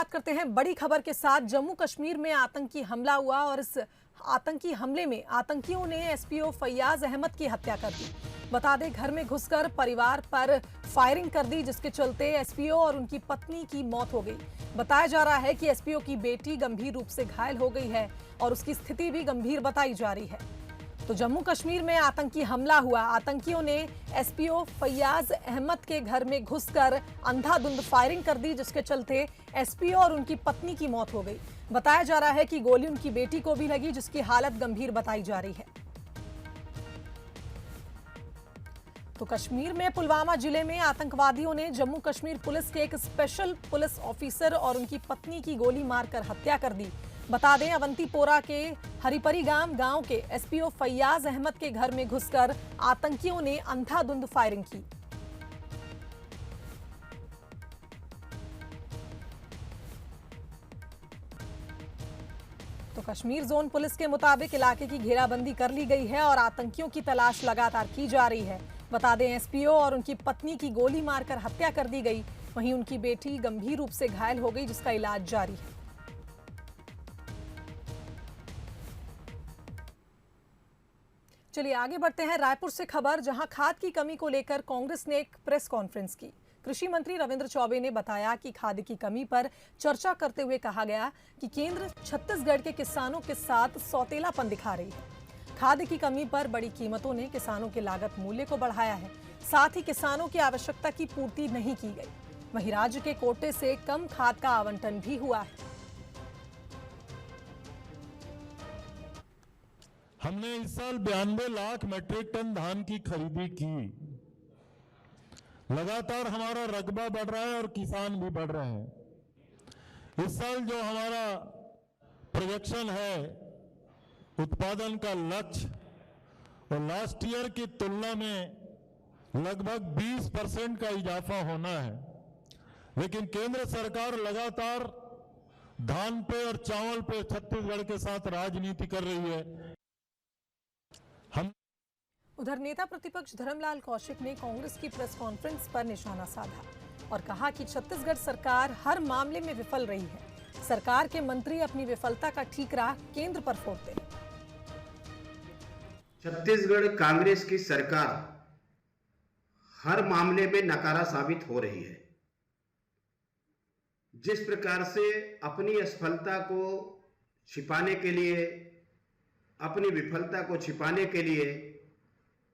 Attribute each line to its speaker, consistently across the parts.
Speaker 1: बात करते हैं बड़ी खबर के साथ। जम्मू कश्मीर में आतंकी हमला हुआ और इस आतंकी हमले में आतंकियों ने एसपीओ फैयाज अहमद की हत्या कर दी। बता दें, घर में घुसकर परिवार पर फायरिंग कर दी, जिसके चलते एसपीओ और उनकी पत्नी की मौत हो गई। बताया जा रहा है कि एसपीओ की बेटी गंभीर रूप से घायल हो गई है और उसकी स्थिति भी गंभीर बताई जा रही है। तो जम्मू कश्मीर में आतंकी हमला हुआ। आतंकियों ने एसपीओ फैयाज अहमद के घर में घुसकर अंधाधुंध फायरिंग कर दी, जिसके चलते एसपीओ और उनकी पत्नी की मौत हो गई। बताया जा रहा है कि गोली उनकी बेटी को भी लगी, जिसकी हालत गंभीर बताई जा रही है। तो कश्मीर में पुलवामा जिले में आतंकवादियों ने जम्मू कश्मीर पुलिस के एक स्पेशल पुलिस ऑफिसर और उनकी पत्नी की गोली मारकर हत्या कर दी। बता दें, अवंतीपोरा के हरिपरी गांव के एसपीओ फैयाज अहमद के घर में घुसकर आतंकियों ने अंधाधुंध फायरिंग की। तो कश्मीर जोन पुलिस के मुताबिक इलाके की घेराबंदी कर ली गई है और आतंकियों की तलाश लगातार की जा रही है। बता दें, एसपीओ और उनकी पत्नी की गोली मारकर हत्या कर दी गई। वहीं उनकी बेटी गंभीर रूप से घायल हो गई, जिसका इलाज जारी है। चलिए आगे बढ़ते हैं। रायपुर से खबर, जहां खाद की कमी को लेकर कांग्रेस ने एक प्रेस कॉन्फ्रेंस की। कृषि मंत्री रविंद्र चौबे ने बताया कि खाद की कमी पर चर्चा करते हुए कहा गया कि केंद्र छत्तीसगढ़ के किसानों के साथ सौतेलापन दिखा रही है। खाद की कमी पर बड़ी कीमतों ने किसानों के लागत मूल्य को बढ़ाया है, साथ ही किसानों की आवश्यकता की पूर्ति नहीं की गई। वहीं राज्य के कोटे से कम खाद का आवंटन भी हुआ है।
Speaker 2: हमने इस साल 92 लाख मीट्रिक टन धान की खरीदी की। लगातार हमारा रकबा बढ़ रहा है और किसान भी बढ़ रहे हैं। इस साल जो हमारा प्रोजेक्शन है उत्पादन का लक्ष्य, और लास्ट ईयर की तुलना में लगभग 20% का इजाफा होना है। लेकिन केंद्र सरकार लगातार धान पे और चावल पे छत्तीसगढ़ के साथ राजनीति कर रही है।
Speaker 1: उधर नेता प्रतिपक्ष धर्मलाल कौशिक ने कांग्रेस की प्रेस कॉन्फ्रेंस पर निशाना साधा और कहा कि छत्तीसगढ़ सरकार हर मामले में विफल रही है। सरकार के मंत्री अपनी विफलता का ठीकरा केंद्र पर फोड़ते हैं।
Speaker 3: छत्तीसगढ़ कांग्रेस की सरकार हर मामले में नकारा साबित हो रही है। जिस प्रकार से अपनी असफलता को छिपाने के लिए, अपनी विफलता को छिपाने के लिए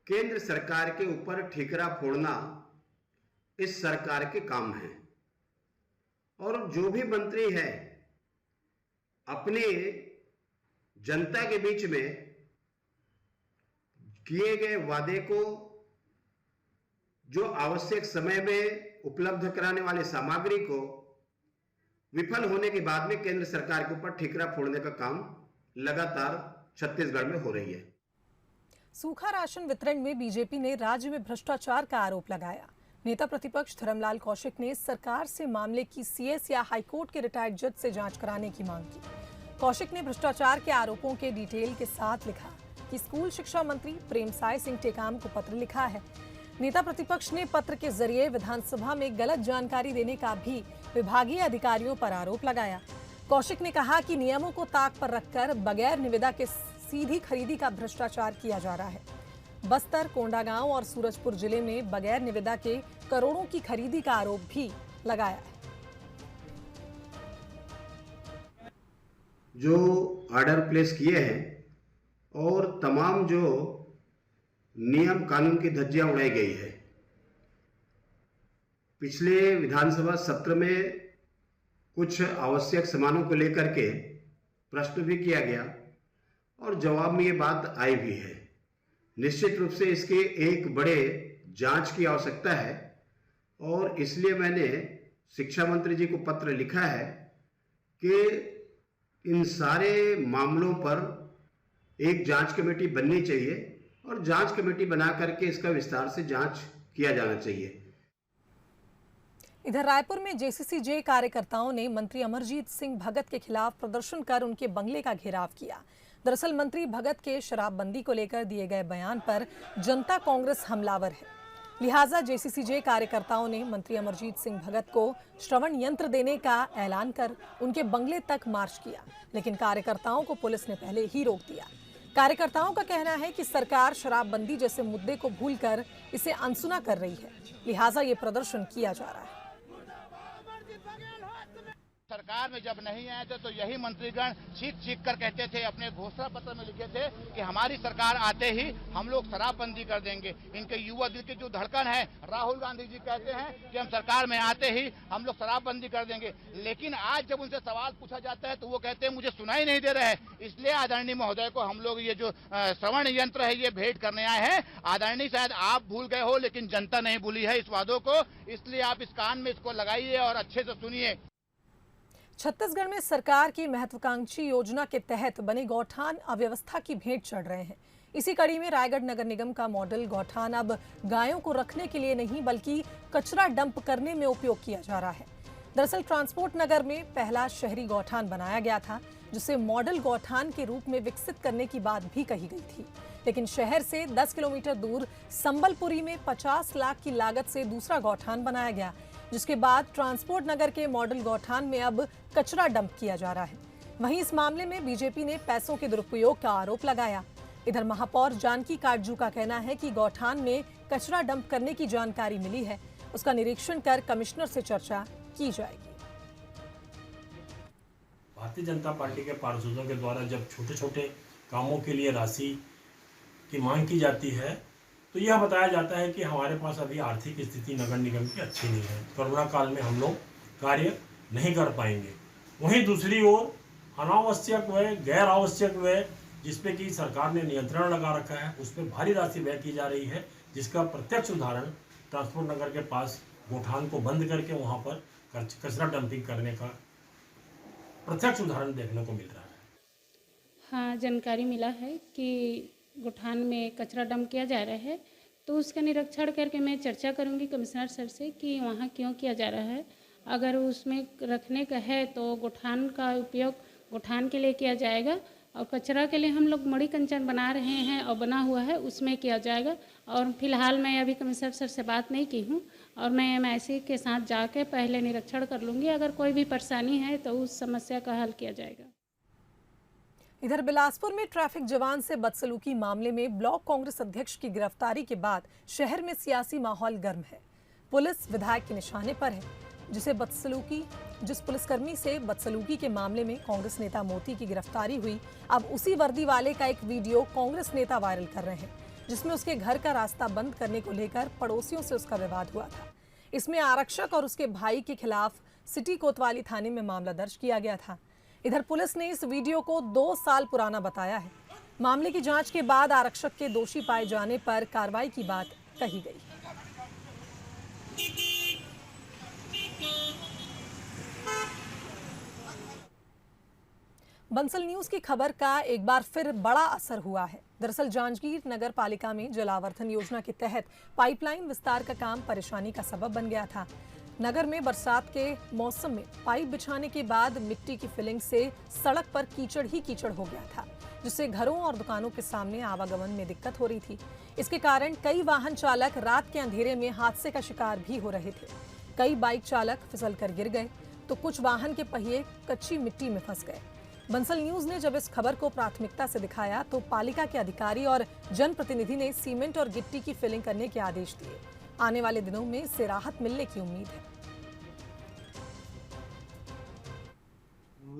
Speaker 3: केंद्र सरकार के ऊपर ठीकरा फोड़ना इस सरकार के काम है। और जो भी मंत्री है अपने जनता के बीच में किए गए वादे को, जो आवश्यक समय में उपलब्ध कराने वाले सामग्री को विफल होने के बाद में केंद्र सरकार के ऊपर ठीकरा फोड़ने का काम लगातार छत्तीसगढ़ में हो रही है।
Speaker 1: सूखा राशन वितरण में बीजेपी ने राज्य में भ्रष्टाचार का आरोप लगाया। नेता प्रतिपक्ष धर्मलाल कौशिक ने सरकार से मामले की सीएस या हाईकोर्ट के रिटायर्ड जज से जांच कराने की मांग की। कौशिक ने भ्रष्टाचार के आरोपों के डिटेल के साथ लिखा कि स्कूल शिक्षा मंत्री प्रेमसाय सिंह टेकाम को पत्र लिखा है। नेता प्रतिपक्ष ने पत्र के जरिए विधानसभा में गलत जानकारी देने का भी विभागीय अधिकारियों पर आरोप लगाया। कौशिक ने कहा कि नियमों को ताक पर रखकर बगैर निविदा के सीधी खरीदी का भ्रष्टाचार किया जा रहा है। बस्तर, कोंडागांव और सूरजपुर जिले में बगैर निविदा के करोड़ों की खरीदी का आरोप भी लगाया है।
Speaker 3: जो ऑर्डर प्लेस किए हैं और तमाम जो नियम कानून की धज्जियां उड़ाई गई है। पिछले विधानसभा सत्र में कुछ आवश्यक सामानों को लेकर के प्रश्न भी किया गया और जवाब में ये बात आई भी है। निश्चित रूप से इसके एक बड़े जांच की आवश्यकता है और इसलिए मैंने शिक्षा मंत्री जी को पत्र लिखा है कि इन सारे मामलों पर एक जांच कमेटी बननी चाहिए और जांच कमेटी बना करके इसका विस्तार से जांच किया जाना चाहिए।
Speaker 1: इधर रायपुर में जेसीसी-जे कार्यकर्ताओं ने मंत्री अमरजीत सिंह भगत के खिलाफ प्रदर्शन कर उनके बंगले का घेराव किया। दरअसल मंत्री भगत के शराबबंदी को लेकर दिए गए बयान पर जनता कांग्रेस हमलावर है। लिहाजा जेसीसीजे कार्यकर्ताओं ने मंत्री अमरजीत सिंह भगत को श्रवण यंत्र देने का ऐलान कर उनके बंगले तक मार्च किया, लेकिन कार्यकर्ताओं को पुलिस ने पहले ही रोक दिया। कार्यकर्ताओं का कहना है कि सरकार शराबबंदी जैसे मुद्दे को भूलकर इसे अनसुना कर रही है, लिहाजा ये प्रदर्शन किया जा रहा है।
Speaker 4: सरकार में जब नहीं आए थे तो यही मंत्रीगण चीख कर कहते थे, अपने घोषणा पत्र में लिखे थे कि हमारी सरकार आते ही हम लोग शराबबंदी कर देंगे। इनके युवा दिल की जो धड़कन है, राहुल गांधी जी कहते हैं कि हम सरकार में आते ही हम लोग शराबबंदी कर देंगे, लेकिन आज जब उनसे सवाल पूछा जाता है तो वो कहते हैं मुझे सुनाई नहीं दे रहा है। इसलिए आदरणीय महोदय को हम लोग ये जो श्रवण यंत्र है ये भेंट करने आए हैं। आदरणीय शायद आप भूल गए हो, लेकिन जनता नहीं भूली है इस वादों को, इसलिए आप इस कान में इसको लगाइए और अच्छे से सुनिए।
Speaker 1: छत्तीसगढ़ में सरकार की महत्वाकांक्षी योजना के तहत बने गौठान अव्यवस्था की भेंट चढ़ रहे हैं। इसी कड़ी में रायगढ़ नगर निगम का मॉडल गौठान अब गायों को रखने के लिए नहीं बल्कि कचरा डंप करने में उपयोग किया जा रहा है। दरअसल ट्रांसपोर्ट नगर में पहला शहरी गौठान बनाया गया था, जिसे मॉडल गौठान के रूप में विकसित करने की बात भी कही गई थी, लेकिन शहर से 10 किलोमीटर दूर संबलपुरी में 50 लाख की लागत से दूसरा गौठान बनाया गया, जिसके बाद ट्रांसपोर्ट नगर के मॉडल गौठान में अब कचरा डंप किया जा रहा है। वहीं इस मामले में बीजेपी ने पैसों के दुरुपयोग का आरोप लगाया। इधर महापौर जानकी काटजू का कहना है कि गौठान में कचरा डंप करने की जानकारी मिली है, उसका निरीक्षण कर कमिश्नर से चर्चा की जाएगी।
Speaker 5: भारतीय जनता पार्टी के पार्षदों के द्वारा जब छोटे छोटे कामों के लिए राशि की मांग की जाती है तो यह बताया जाता है कि हमारे पास अभी आर्थिक स्थिति नगर निगम की अच्छी नहीं है, कोरोना काल में हम लोग कार्य नहीं कर पाएंगे। वहीं दूसरी ओर अनावश्यक व्यय, गैर आवश्यक व्यय जिसपे कि सरकार ने नियंत्रण लगा रखा है, उस पर भारी राशि व्यय की जा रही है, जिसका प्रत्यक्ष उदाहरण ट्रांसपोर्ट नगर के पास गौठान को बंद करके वहाँ पर कचरा डंपिंग करने का प्रत्यक्ष उदाहरण देखने को मिल रहा है।
Speaker 6: हाँ, जानकारी मिला है कि गौठान में कचरा डंप किया जा रहा है, तो उसका निरीक्षण करके मैं चर्चा करूंगी कमिश्नर सर से कि वहाँ क्यों किया जा रहा है। अगर उसमें रखने का है तो गौठान का उपयोग गौठान के लिए किया जाएगा, और कचरा के लिए हम लोग मड़ी कंचन बना रहे हैं और बना हुआ है उसमें किया जाएगा। और फिलहाल मैं अभी कमिश्नर सर से बात नहीं की हूँ, और मैं MIC के साथ जाके पहले निरीक्षण कर लूँगी। अगर कोई भी परेशानी है तो उस समस्या का हल किया जाएगा।
Speaker 1: इधर बिलासपुर में ट्रैफिक जवान से बदसलूकी मामले में ब्लॉक कांग्रेस अध्यक्ष की गिरफ्तारी के बाद शहर में सियासी माहौल गर्म है। पुलिस विधायक के निशाने पर है, जिस पुलिसकर्मी से बदसलूकी के मामले में कांग्रेस नेता मोती की गिरफ्तारी हुई, अब उसी वर्दी वाले का एक वीडियो कांग्रेस नेता वायरल कर रहे हैं, जिसमें उसके घर का रास्ता बंद करने को लेकर पड़ोसियों से उसका विवाद हुआ था। इसमें आरक्षक और उसके भाई के खिलाफ सिटी कोतवाली थाने में मामला दर्ज किया गया था। इधर पुलिस ने इस वीडियो को 2 साल पुराना बताया है। मामले की जांच के बाद आरक्षक के दोषी पाए जाने पर कार्रवाई की बात कही गई। बंसल न्यूज की खबर का एक बार फिर बड़ा असर हुआ है। दरअसल जांजगीर नगर पालिका में जलावर्धन योजना के तहत पाइपलाइन विस्तार का काम परेशानी का सबब बन गया था। नगर में बरसात के मौसम में पाइप बिछाने के बाद मिट्टी की फिलिंग से सड़क पर कीचड़ ही कीचड़ हो गया था, जिससे घरों और दुकानों के सामने आवागमन में दिक्कत हो रही थी। इसके कारण कई वाहन चालक रात के अंधेरे में हादसे का शिकार भी हो रहे थे। कई बाइक चालक फिसलकर गिर गए तो कुछ वाहन के पहिए कच्ची मिट्टी में फंस गए। बंसल न्यूज ने जब इस खबर को प्राथमिकता से दिखाया तो पालिका के अधिकारी और जनप्रतिनिधि ने सीमेंट और गिट्टी की फिलिंग करने के आदेश दिए। आने वाले दिनों में इससे राहत मिलने की उम्मीद है।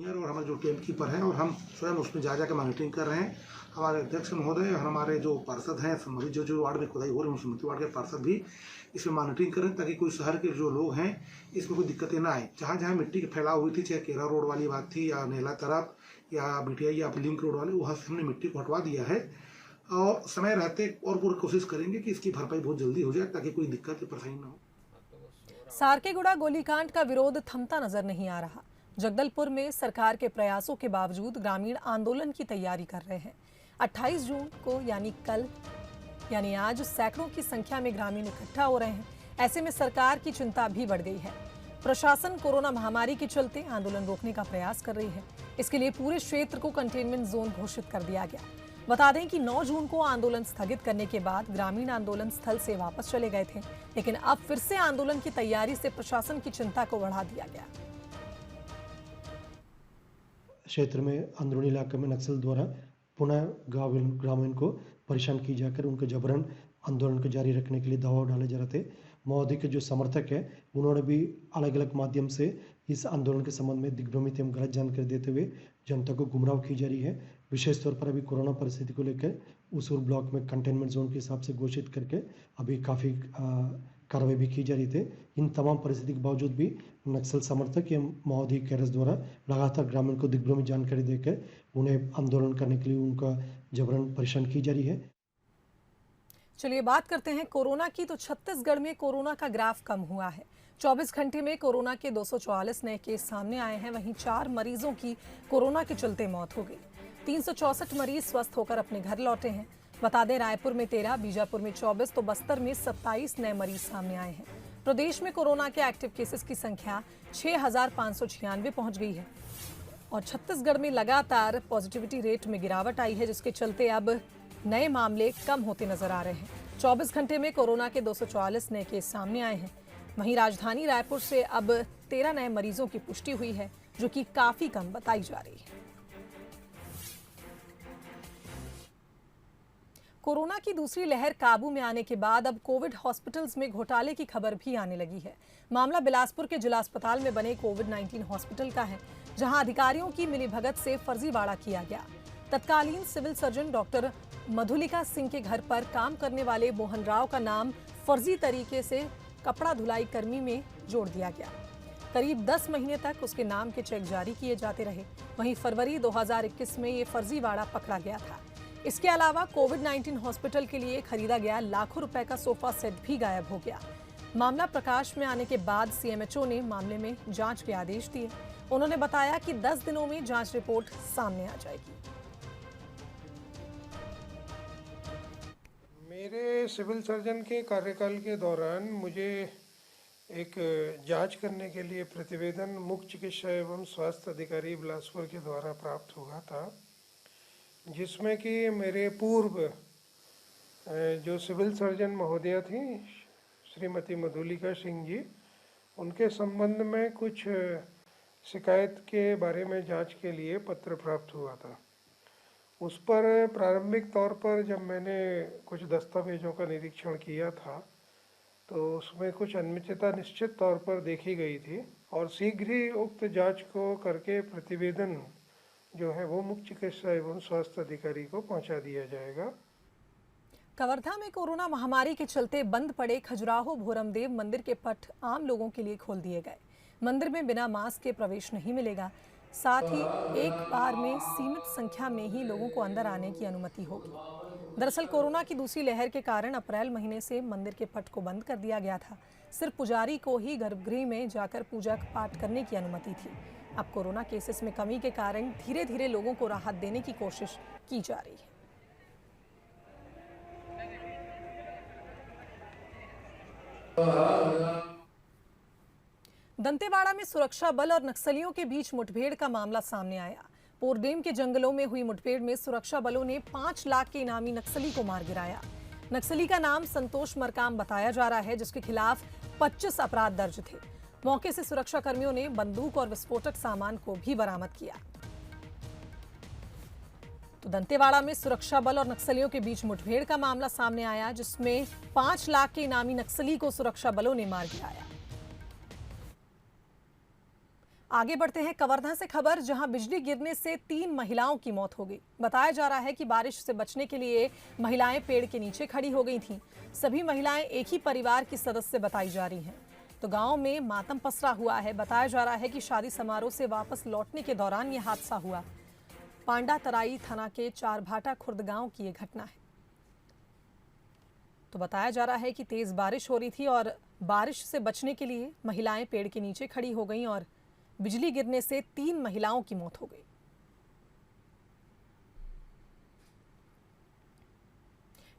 Speaker 7: और हमारे जो टीम कीपर हैं और हम स्वयं उसमें जा के मॉनिटरिंग कर रहे हैं। हमारे अध्यक्ष महोदय और हमारे जो पार्षद हैं, संबंधित जो वार्ड में खुदाई हो रही है, समिति वार्ड के पार्षद भी इसमें मॉनिटरिंग करें ताकि कोई शहर के जो लोग हैं इसमें कोई दिक्कतें ना आए। जहाँ जहाँ मिट्टी की फैलाव हुई थी, चाहे केरा रोड वाली बात थी या नेला तरफ या बिटिया या लिंक रोड वाले, वहाँ से हमने मिट्टी को हटवा दिया है और समय रहते और पूरी कोशिश करेंगे कि इसकी भरपाई बहुत जल्दी हो जाए ताकि कोई दिक्कत या परेशानी ना हो।
Speaker 1: सारकेगुड़ा गोलीकांड का विरोध थमता नजर नहीं आ रहा। जगदलपुर में सरकार के प्रयासों के बावजूद ग्रामीण आंदोलन की तैयारी कर रहे हैं। 28 जून को यानी आज सैकड़ों की संख्या में ग्रामीण इकट्ठा हो रहे हैं। ऐसे में सरकार की चिंता भी बढ़ गई है। प्रशासन कोरोना महामारी के चलते आंदोलन रोकने का प्रयास कर रही है। इसके लिए पूरे क्षेत्र को कंटेनमेंट जोन घोषित कर दिया गया। बता दें कि 9 जून को आंदोलन स्थगित करने के बाद ग्रामीण आंदोलन स्थल से वापस चले गए थे, लेकिन अब फिर से आंदोलन की तैयारी से प्रशासन की चिंता को बढ़ा दिया गया।
Speaker 8: क्षेत्र में अंदरूनी इलाके में नक्सल द्वारा पुनः ग्रामीण को परेशान की जाकर उनको जबरन आंदोलन को जारी रखने के लिए दबाव डाले जा रहे थे। मोदी के जो समर्थक है उन्होंने भी अलग अलग माध्यम से इस आंदोलन के संबंध में दिग्भ्रमित एवं गलत जानकारी देते हुए जनता को गुमराह की जा रही है। विशेष तौर पर अभी कोरोना परिस्थिति को लेकर उसूर ब्लॉक में कंटेनमेंट जोन के हिसाब से घोषित करके अभी काफ़ी कार्रवाई भी की जा रही थी। इन तमाम परिस्थिति के बावजूद भी नक्सल समर्थक एवं माओवादी कैडर्स द्वारा लगातार ग्रामीण को दिग्भ्रमित जानकारी देकर उन्हें आंदोलन करने के लिए उनका जबरन परेशान की जा रही है।
Speaker 1: चलिए बात करते हैं कोरोना की। तो छत्तीसगढ़ में कोरोना का ग्राफ कम हुआ है। 24 घंटे में कोरोना के 244 नए केस सामने आए हैं। वहीं 4 मरीजों की कोरोना के चलते मौत हो गई। 364 मरीज स्वस्थ होकर अपने घर लौटे हैं। बता दें रायपुर में 13, बीजापुर में 24 तो बस्तर में 27 नए मरीज सामने आए हैं। प्रदेश में कोरोना के एक्टिव केसेस की संख्या 6,596 पहुंच गई है और छत्तीसगढ़ में लगातार पॉजिटिविटी रेट में गिरावट आई है, जिसके चलते अब नए मामले कम होते नजर आ रहे हैं। 24 घंटे में कोरोना के 244 नए केस सामने आए हैं। वहीं राजधानी रायपुर से अब 13 नए मरीजों की पुष्टि हुई है, जो कि काफी कम बताई जा रही है। कोरोना की दूसरी लहर काबू में आने के बाद अब कोविड हॉस्पिटल्स में घोटाले की खबर भी आने लगी है। मामला बिलासपुर के जिला अस्पताल में बने कोविड-19 हॉस्पिटल का है, जहां अधिकारियों की मिलीभगत से फर्जीवाड़ा किया गया। तत्कालीन civil surgeon doctor Madhulika Singh के घर पर काम करने वाले मोहन राव का नाम फर्जी तरीके से कपड़ा धुलाई कर्मी में जोड़ दिया गया। करीब 10 महीने तक उसके नाम के चेक जारी किए जाते रहे। वहीं फरवरी 2021 में ये फर्जीवाड़ा पकड़ा गया था। इसके अलावा कोविड-19 हॉस्पिटल के लिए खरीदा गया लाखों रुपए का सोफा सेट भी गायब हो गया। मामला प्रकाश में आने के बाद सीएमएचओ ने मामले में जांच के आदेश दिए। उन्होंने बताया कि 10 दिनों में जांच रिपोर्ट सामने आ जाएगी।
Speaker 9: मेरे सिविल सर्जन के कार्यकाल के दौरान मुझे एक जांच करने के लिए प्रतिवेदन मुख्य चिकित्सा एवं स्वास्थ्य अधिकारी बिलासपुर के द्वारा प्राप्त हुआ था, जिसमें कि मेरे पूर्व जो सिविल सर्जन महोदया थी श्रीमती मधुलिका सिंह जी, उनके संबंध में कुछ शिकायत के बारे में जांच के लिए पत्र प्राप्त हुआ था। उस पर प्रारंभिक तौर पर जब मैंने कुछ दस्तावेजों का निरीक्षण किया था तो उसमें कुछ अनियमितता निश्चित तौर पर देखी गई थी और शीघ्र ही उक्त जांच को करके प्रतिवेदन जो है वो मुख्य चिकित्सा एवं स्वास्थ्य अधिकारी को पहुंचा दिया जाएगा।
Speaker 1: कवर्धा में कोरोना महामारी के चलते बंद पड़े खजुराहो भोरमदेव मंदिर के पट आम लोगों के लिए खोल दिए गए। मंदिर में बिना मास्क के प्रवेश नहीं मिलेगा। साथ ही एक बार में सीमित संख्या में ही लोगों को अंदर आने की अनुमति होगी। दरअसल कोरोना की दूसरी लहर के कारण अप्रैल महीने से मंदिर के पट को बंद कर दिया गया था। सिर्फ पुजारी को ही गर्भगृह में जाकर पूजा पाठ करने की अनुमति थी। अब कोरोना केसेस में कमी के कारण धीरे धीरे लोगों को राहत देने की कोशिश की जा रही है। दंतेवाड़ा में सुरक्षा बल और नक्सलियों के बीच मुठभेड़ का मामला सामने आया। पोरडेम के जंगलों में हुई मुठभेड़ में सुरक्षा बलों ने 5 लाख के इनामी नक्सली को मार गिराया। नक्सली का नाम संतोष मरकाम बताया जा रहा है, जिसके खिलाफ 25 अपराध दर्ज थे। मौके से सुरक्षा कर्मियों ने बंदूक और विस्फोटक सामान को भी बरामद किया। तो दंतेवाड़ा में सुरक्षा बल और नक्सलियों के बीच मुठभेड़ का मामला सामने आया, जिसमें 5 लाख के इनामी नक्सली को सुरक्षा बलों ने मार गिराया। आगे बढ़ते हैं कवर्धा से खबर, जहां बिजली गिरने से 3 महिलाओं की मौत हो गई। बताया जा रहा है कि बारिश से बचने के लिए महिलाएं पेड़ के नीचे खड़ी हो गई थीं। सभी महिलाएं एक ही परिवार की सदस्य बताई जा रही हैं। तो गांव में मातम पसरा हुआ है। बताया जा रहा है कि शादी समारोह से वापस लौटने के दौरान यह हादसा हुआ। पांडा तराई थाना के चारभाटा खुर्द गांव की यह घटना है। तो बताया जा रहा है कि तेज बारिश हो रही थी और बारिश से बचने के लिए महिलाएं पेड़ के नीचे खड़ी हो गईं और बिजली गिरने से 3 महिलाओं की मौत हो गई।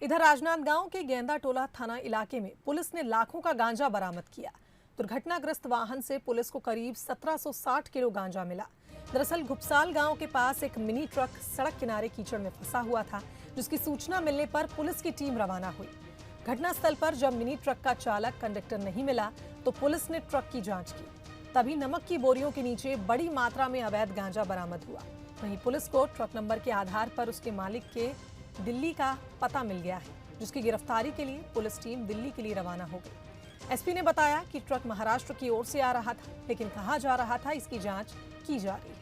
Speaker 1: इधर राजनांदगांव के गेंदा टोला थाना इलाके में पुलिस ने लाखों का गांजा बरामद किया। दुर्घटनाग्रस्त वाहन से पुलिस को करीब 1760 किलो गांजा मिला। दरअसल घुपसाल गांव के पास एक मिनी ट्रक सड़क किनारे कीचड़ में फंसा हुआ था, जिसकी सूचना मिलने पर पुलिस की टीम रवाना हुई। घटनास्थल पर जब मिनी ट्रक का चालक कंडक्टर नहीं मिला तो पुलिस ने ट्रक की जांच की। तभी नमक की बोरियों के नीचे बड़ी मात्रा में अवैध गांजा बरामद हुआ। वहीं पुलिस को ट्रक नंबर के आधार पर उसके मालिक के दिल्ली का पता मिल गया है, जिसकी गिरफ्तारी के लिए पुलिस टीम दिल्ली के लिए रवाना हो गई। एसपी ने बताया कि ट्रक महाराष्ट्र की ओर से आ रहा था, लेकिन कहां जा रहा था इसकी जांच की जा रही है।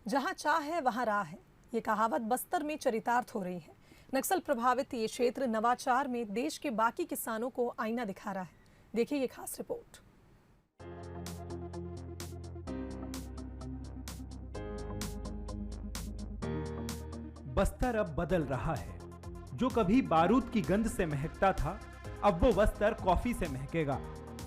Speaker 1: जहां चाह है वहां राह है, ये कहावत बस्तर में चरितार्थ हो रही है। नक्सल प्रभावित ये क्षेत्र नवाचार में देश के बाकी किसानों को आईना दिखा रहा है। देखिए ये खास रिपोर्ट।
Speaker 10: बस्तर अब बदल रहा है। जो कभी बारूद की गंध से महकता था, अब वो बस्तर कॉफी से महकेगा।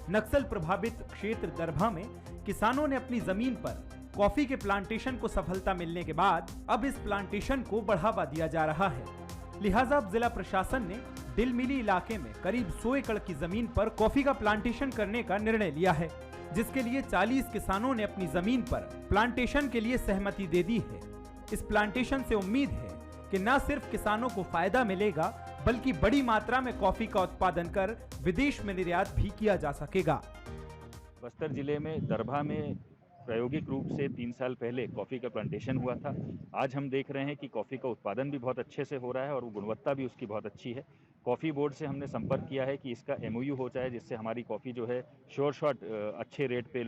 Speaker 10: नक्सल प्रभावित क्षेत्र दरभा में किसानों ने अपनी जमीन पर कॉफी के प्लांटेशन को सफलता मिलने के बाद अब इस प्लांटेशन को बढ़ावा दिया जा रहा है। लिहाजा अब जिला प्रशासन ने दिलमिली इलाके में करीब 100 एकड़ की जमीन पर कॉफी का प्लांटेशन करने का निर्णय लिया है, जिसके लिए 40 किसानों ने अपनी जमीन पर प्लांटेशन के लिए सहमति दे दी है। इस प्लांटेशन से उम्मीद है कि न सिर्फ किसानों को फायदा मिलेगा, बल्कि बड़ी मात्रा में कॉफी का उत्पादन कर विदेश में निर्यात भी किया जा सकेगा।
Speaker 11: बस्तर जिले में दरभा में प्रायोगिक रूप से 3 साल पहले कॉफ़ी का प्लांटेशन हुआ था। आज हम देख रहे हैं कि कॉफ़ी का उत्पादन भी बहुत अच्छे से हो रहा है और गुणवत्ता भी उसकी बहुत अच्छी है। कॉफ़ी बोर्ड से हमने संपर्क किया है कि इसका MOU हो जाए, जिससे हमारी कॉफ़ी जो है शॉर्ट अच्छे रेट पे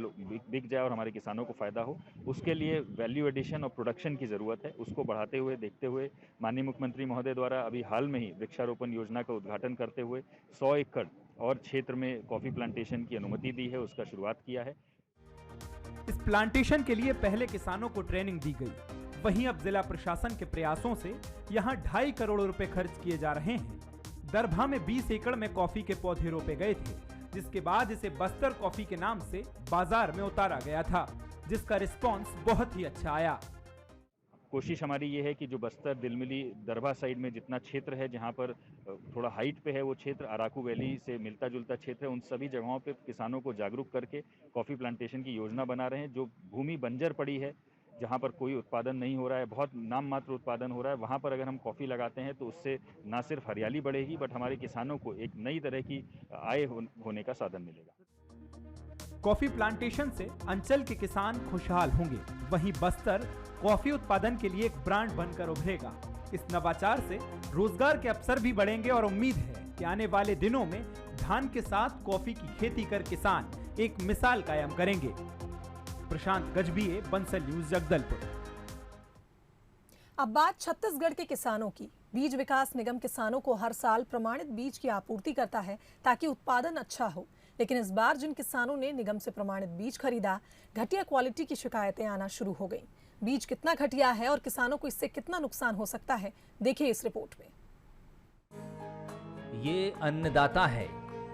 Speaker 11: बिक जाए और हमारे किसानों को फ़ायदा हो। उसके लिए वैल्यू एडिशन और प्रोडक्शन की ज़रूरत है। उसको बढ़ाते हुए देखते हुए माननीय मुख्यमंत्री महोदय द्वारा अभी हाल में ही वृक्षारोपण योजना का उद्घाटन करते हुए 100 एकड़ और क्षेत्र में कॉफ़ी प्लांटेशन की अनुमति दी है, उसका शुरुआत किया है।
Speaker 10: इस प्लांटेशन के लिए पहले किसानों को ट्रेनिंग दी गई। वहीं अब जिला प्रशासन के प्रयासों से यहां 2.5 करोड़ रुपए खर्च किए जा रहे हैं। दरभा में 20 एकड़ में कॉफी के पौधे रोपे गए थे, जिसके बाद इसे बस्तर कॉफी के नाम से बाजार में उतारा गया था, जिसका रिस्पॉन्स बहुत ही अच्छा आया।
Speaker 11: कोशिश हमारी ये है कि जो बस्तर दिलमिली दरभा साइड में जितना क्षेत्र है, जहाँ पर थोड़ा हाइट पे है वो क्षेत्र, अराकू वैली से मिलता जुलता क्षेत्र है, उन सभी जगहों पे किसानों को जागरूक करके कॉफ़ी प्लांटेशन की योजना बना रहे हैं। जो भूमि बंजर पड़ी है, जहाँ पर कोई उत्पादन नहीं हो रहा है, बहुत नाम मात्र उत्पादन हो रहा है, वहाँ पर अगर हम कॉफ़ी लगाते हैं तो उससे ना सिर्फ हरियाली बढ़ेगी, बट हमारे किसानों को एक नई तरह की आय होने का साधन मिलेगा।
Speaker 10: कॉफी प्लांटेशन से अंचल के किसान खुशहाल होंगे। वहीं बस्तर कॉफी उत्पादन के लिए एक ब्रांड बनकर उभरेगा। इस नवाचार से रोजगार के अवसर भी बढ़ेंगे और उम्मीद है कि आने वाले दिनों में धान के साथ कॉफी की खेती कर किसान एक मिसाल कायम करेंगे। प्रशांत गजबीए, बंसल न्यूज, जगदलपुर।
Speaker 1: अब बात छत्तीसगढ़ के किसानों की। बीज विकास निगम किसानों को हर साल प्रमाणित बीज की आपूर्ति करता है ताकि उत्पादन अच्छा हो, लेकिन इस बार जिन किसानों ने निगम से प्रमाणित बीज खरीदा, घटिया क्वालिटी की शिकायतें आना शुरू हो गईं। बीज कितना घटिया है और किसानों को इससे कितना नुकसान हो सकता है, देखिए इस रिपोर्ट में।
Speaker 12: ये अन्नदाता है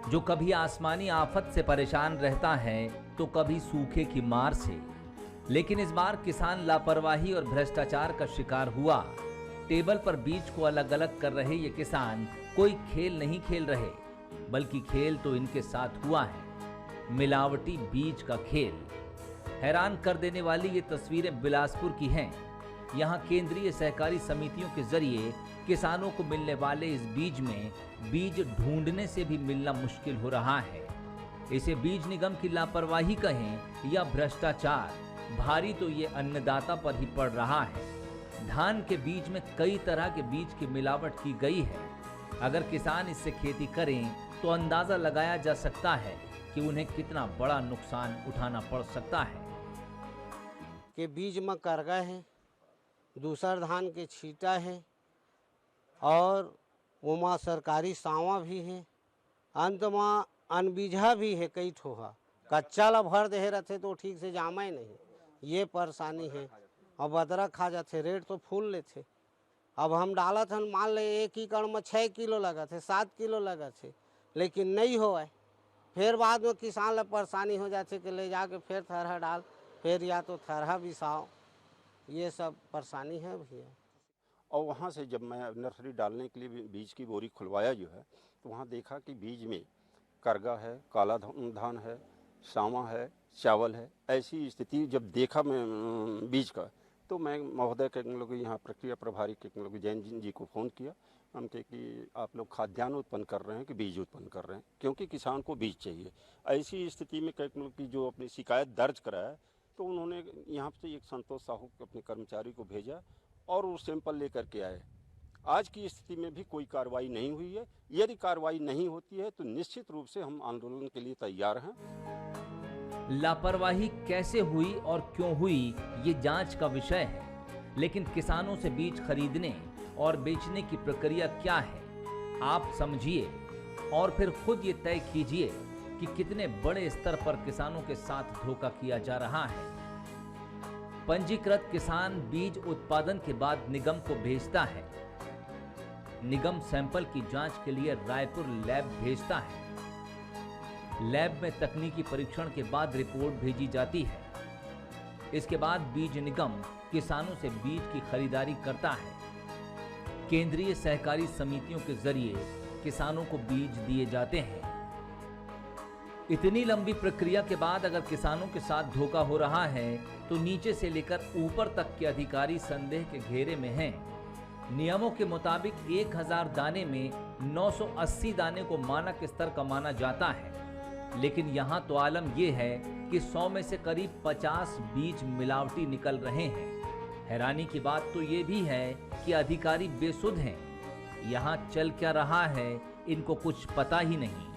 Speaker 12: जो कभी आसमानी आफत से परेशान रहता है तो कभी सूखे की मार से, लेकिन इस बार किसान लापरवाही और भ्रष्टाचार का शिकार हुआ। टेबल पर बीज को अलग अलग कर रहे ये किसान कोई खेल नहीं खेल रहे, बल्कि खेल तो इनके साथ हुआ है, मिलावटी बीज का खेल। हैरान कर देने वाली ये तस्वीरें बिलासपुर की हैं। यहाँ केंद्रीय सहकारी समितियों के जरिए किसानों को मिलने वाले इस बीज में बीज ढूंढने से भी मिलना मुश्किल हो रहा है। इसे बीज निगम की लापरवाही कहें या भ्रष्टाचार, भारी तो ये अन्नदाता पर ही पड़ रहा है। धान के बीज में कई तरह के बीज की मिलावट की गई है। अगर किसान इससे खेती करें तो अंदाजा लगाया जा सकता है कि उन्हें कितना बड़ा नुकसान उठाना पड़ सकता है।
Speaker 13: के बीज में करगा है, दूसर धान के छीटा है और उमा सरकारी सावा भी है, अंत में अनबीजा भी है कई ठोहा। कच्चा ला भर दे रहते तो ठीक से जामा ही नहीं, ये परेशानी है। अब अदरक खा जाते, रेट तो फूल लेते। अब हम डालत हन, मान ले 1 एकड़ में 6 किलो लगा थे, 7 किलो लगा थे, लेकिन नहीं हो है। फिर बाद में किसान ला परेशानी हो जाते कि ले जाके फिर थरहा डाल, फिर या तो थरहा बिसाओ, ये सब परेशानी है भैया।
Speaker 14: और वहाँ से जब मैं नर्सरी डालने के लिए बीज की बोरी खुलवाया जो है, तो वहाँ देखा कि बीज में करगा है, काला धान है, सावा है, चावल है। ऐसी स्थिति जब देखा मैं बीज का, तो मैं महोदय के लोग यहाँ प्रक्रिया प्रभारी के लोग जैन जी को फ़ोन किया। हम कहे कि आप लोग खाद्यान्न उत्पन्न कर रहे हैं कि बीज उत्पन्न कर रहे हैं, क्योंकि किसान को बीज चाहिए। ऐसी स्थिति में कई लोग की जो अपनी शिकायत दर्ज कराया, तो उन्होंने यहाँ से एक संतोष साहू अपने कर्मचारी को भेजा और वो सैंपल लेकर के आए। आज की स्थिति में भी कोई कार्रवाई नहीं हुई है। यदि कार्रवाई नहीं होती है तो निश्चित रूप से हम आंदोलन के लिए तैयार हैं।
Speaker 12: लापरवाही कैसे हुई और क्यों हुई, ये जांच का विषय है, लेकिन किसानों से बीज खरीदने और बेचने की प्रक्रिया क्या है, आप समझिए और फिर खुद ये तय कीजिए कि कितने बड़े स्तर पर किसानों के साथ धोखा किया जा रहा है। पंजीकृत किसान बीज उत्पादन के बाद निगम को भेजता है। निगम सैंपल की जांच के लिए रायपुर लैब भेजता है। लैब में तकनीकी परीक्षण के बाद रिपोर्ट भेजी जाती है। इसके बाद बीज निगम किसानों से बीज की खरीदारी करता है। केंद्रीय सहकारी समितियों के जरिए किसानों को बीज दिए जाते हैं। इतनी लंबी प्रक्रिया के बाद अगर किसानों के साथ धोखा हो रहा है तो नीचे से लेकर ऊपर तक के अधिकारी संदेह के घेरे में हैं। नियमों के मुताबिक 1000 दाने में 980 दाने को मानक स्तर का माना जाता है, लेकिन यहाँ तो आलम यह है कि 100 में से करीब 50 बीज मिलावटी निकल रहे हैं। हैरानी की बात तो ये भी है कि अधिकारी बेसुध हैं। यहाँ चल क्या रहा है इनको कुछ पता ही नहीं।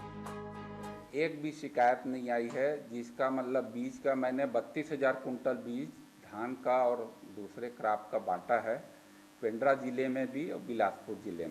Speaker 15: एक भी शिकायत नहीं आई है, जिसका मतलब बीज का मैंने 32,000 कुंटल बीज धान का और दूसरे क्रॉप का बांटा है, पेंड्रा जिले में भी और बिलासपुर जिले में।